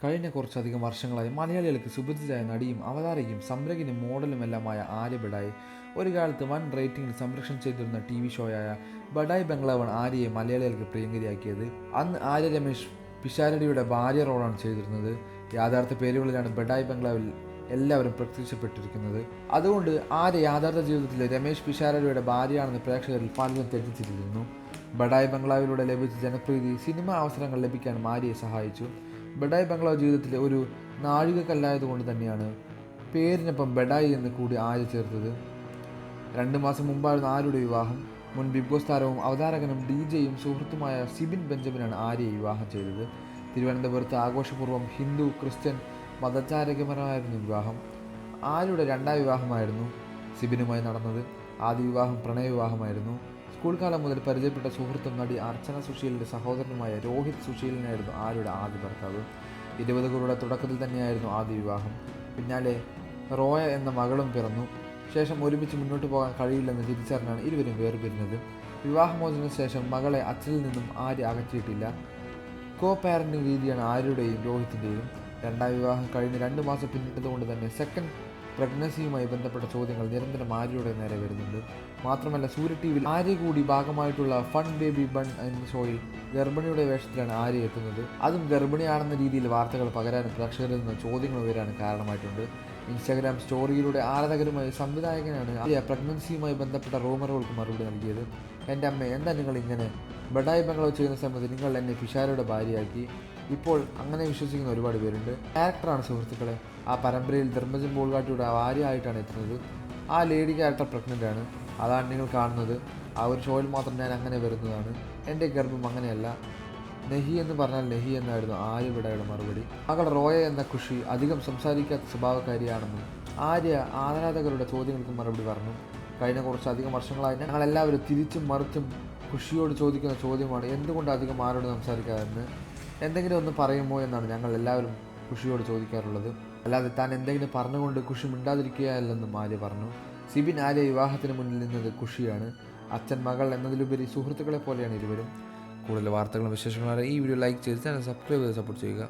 കഴിഞ്ഞ കുറച്ചധികം വർഷങ്ങളായി മലയാളികൾക്ക് സുപരിചിതയായ നടിയും അവതാരകയും സംരംഭകനും മോഡലുമെല്ലാമായ ആര്യ ബഡായി ഒരു കാലത്ത് വൻ റേറ്റിംഗിൽ സംരക്ഷണം ചെയ്തിരുന്ന TV ഷോയായ ബഡായി ബംഗ്ലാവാണ് ആര്യയെ മലയാളികൾക്ക് പ്രിയങ്കരിയാക്കിയത്. അന്ന് ആര്യ രമേശ് പിഷാരടിയുടെ ഭാര്യ റോളാണ് ചെയ്തിരുന്നത്. യഥാർത്ഥ പേരുകളിലാണ് ബഡായി ബംഗ്ലാവിൽ എല്ലാവരും പ്രത്യക്ഷപ്പെട്ടിരിക്കുന്നത്. അതുകൊണ്ട് ആര്യ യഥാർത്ഥ ജീവിതത്തിൽ രമേശ് പിഷാരടിയുടെ ഭാര്യയാണെന്ന് പ്രേക്ഷകരിൽ പലരും തെറ്റിദ്ധരിച്ചിരുന്നു. ബഡായി ബംഗ്ലാവിലൂടെ ലഭിച്ച ജനപ്രീതി സിനിമാ അവസരങ്ങൾ ലഭിക്കാൻ ആര്യയെ സഹായിച്ചു. ബഡായി ബംഗ്ലാവ് ജീവിതത്തിലെ ഒരു നാഴികക്കല്ലായതുകൊണ്ട് തന്നെയാണ് പേരിനൊപ്പം ബഡായി എന്ന് കൂടി ആര്യ ചേർത്തത്. 2 മാസം മുമ്പായിരുന്നു ആര്യയുടെ വിവാഹം. മുൻ ബിഗ് ബോസ് താരവും അവതാരകനും DJ-യും സുഹൃത്തുമായ സിബിൻ ബെഞ്ചമിനാണ് ആര്യയെ വിവാഹം ചെയ്തത്. തിരുവനന്തപുരത്ത് ആഘോഷപൂർവ്വം ഹിന്ദു ക്രിസ്ത്യൻ മതചാരകപരമായിരുന്നു വിവാഹം. ആര്യയുടെ 2ാം വിവാഹമായിരുന്നു സിബിനുമായി നടന്നത്. ആദ്യ വിവാഹം പ്രണയവിവാഹമായിരുന്നു. സ്കൂൾ കാലം മുതൽ പരിചയപ്പെട്ട സുഹൃത്തും നടി അർച്ചന സുശീലിൻ്റെ സഹോദരനുമായ രോഹിത് സുശീലിനായിരുന്നു ആര്യയുടെ ആദ്യ ഭർത്താവ്. 20കളുടെ തുടക്കത്തിൽ തന്നെയായിരുന്നു ആദ്യ വിവാഹം. പിന്നാലെ റോയ എന്ന മകളും പിറന്നു. ശേഷം ഒരുമിച്ച് മുന്നോട്ട് പോകാൻ കഴിയില്ലെന്ന് തിരിച്ചറിഞ്ഞാണ് ഇരുവരും വേർപിരിഞ്ഞത്. വിവാഹമോചനത്തിന് ശേഷം മകളെ അച്ഛനിൽ നിന്നും ആര്യ അകറ്റിയിട്ടില്ല. പാരന്റിംഗ് രീതിയാണ് ആര്യയുടെയും രോഹിത്തിൻ്റെയും. 2ാം വിവാഹം കഴിഞ്ഞ് 2 മാസം പിന്നിട്ടതുകൊണ്ട് തന്നെ സെക്കൻഡ് പ്രഗ്നൻസിയുമായി ബന്ധപ്പെട്ട ചോദ്യങ്ങൾ നിരന്തരം ആര്യയുടെ നേരെ വരുന്നുണ്ട്. മാത്രമല്ല സൂര്യ TV-യിൽ ആര്യ കൂടി ഭാഗമായിട്ടുള്ള ഫൺ ബേബി ബൺ എന്ന ഷോയിൽ ഗർഭിണിയുടെ വേഷത്തിലാണ് ആര്യ എത്തുന്നത്. അതും ഗർഭിണിയാണെന്ന രീതിയിൽ വാർത്തകൾ പകരാനും പ്രേക്ഷകരിൽ നിന്ന് ചോദ്യങ്ങൾ ഉയരാനും കാരണമായിട്ടുണ്ട്. ഇൻസ്റ്റാഗ്രാം സ്റ്റോറിയിലൂടെ ആരാധകരുമായി സംവിധായകനാണ് ആര്യ പ്രഗ്നൻസിയുമായി ബന്ധപ്പെട്ട റൂമറുകൾക്ക് മറുപടി നൽകിയത്. എൻ്റെ അമ്മ, എന്താ നിങ്ങൾ ഇങ്ങനെ? ബഡായി ബംഗ്ലാവ് ചെയ്യുന്ന സമയത്ത് നിങ്ങൾ എന്നെ പിഷാരയുടെ ഭാര്യയാക്കി. ഇപ്പോൾ അങ്ങനെ വിശ്വസിക്കുന്ന ഒരുപാട് പേരുണ്ട്. ക്യാരക്ടറാണ് സുഹൃത്തുക്കളെ. ആ പരമ്പരയിൽ ധർമ്മജൻ ബോൾഗാട്ടിയുടെ ഭാര്യയായിട്ടാണ് എത്തുന്നത്. ആ ലേഡി ക്യാരക്ടർ പ്രഗ്നൻ്റ് ആണ്. അതാണ് നിങ്ങൾ കാണുന്നത്. ആ ഒരു ഷോയിൽ മാത്രം ഞാൻ അങ്ങനെ വരുന്നതാണ്. എൻ്റെ ഗർഭം അങ്ങനെയല്ല. നെഹി എന്ന് പറഞ്ഞാൽ നെഹി എന്നായിരുന്നു ആര്യ ബഡായിയുടെ മറുപടി. മകൾ റോയ എന്ന ഖുഷി അധികം സംസാരിക്കാത്ത സ്വഭാവക്കാരിയാണെന്നും ആര്യ ആരാധകരുടെ ചോദ്യങ്ങൾക്ക് മറുപടി പറഞ്ഞു. കഴിഞ്ഞ കുറച്ചധികം വർഷങ്ങളായി ഞങ്ങളെല്ലാവരും തിരിച്ചും മറിച്ചും ഖുഷിയോട് ചോദിക്കുന്ന ചോദ്യമാണ് എന്തുകൊണ്ട് അധികം ആരോട് സംസാരിക്കാതെന്ന്. എന്തെങ്കിലും ഒന്ന് പറയുമോ എന്നാണ് ഞങ്ങൾ എല്ലാവരും ഖുഷിയോട് ചോദിക്കാറുള്ളത്. അല്ലാതെ താൻ എന്തെങ്കിലും പറഞ്ഞുകൊണ്ട് ഖുഷി മിണ്ടാതിരിക്കുകയല്ലെന്നും ആര്യ പറഞ്ഞു. സിബിൻ ആര്യ വിവാഹത്തിന് മുന്നിൽ നിന്നത് ഖുഷിയാണ്. അച്ഛൻ മകൾ എന്നതിലുപരി സുഹൃത്തുക്കളെ പോലെയാണ് ഇരുവരും. കൂടുതൽ വാർത്തകളും വിശേഷങ്ങളും ഈ വീഡിയോ ലൈക്ക് ചെയ്ത് ചാനൽ സബ്സ്ക്രൈബ് ചെയ്ത് സപ്പോർട്ട് ചെയ്യുക.